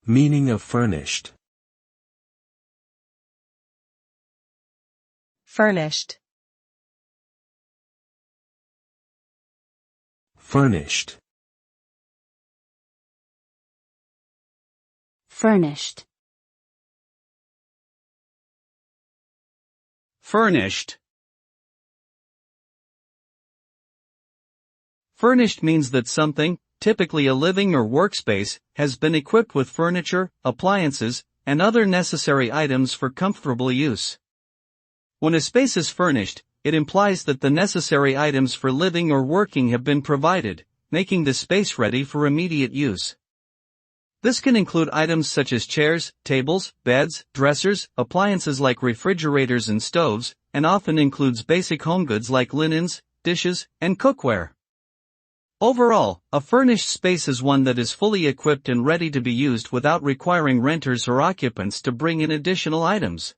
Meaning of furnished. Furnished. Furnished. Furnished. Furnished. Furnished means that something, typically a living or workspace, has been equipped with furniture, appliances, and other necessary items for comfortable use. When a space is furnished, it implies that the necessary items for living or working have been provided, making the space ready for immediate use. This can include items such as chairs, tables, beds, dressers, appliances like refrigerators and stoves, and often includes basic home goods like linens, dishes, and cookware. Overall, a furnished space is one that is fully equipped and ready to be used without requiring renters or occupants to bring in additional items.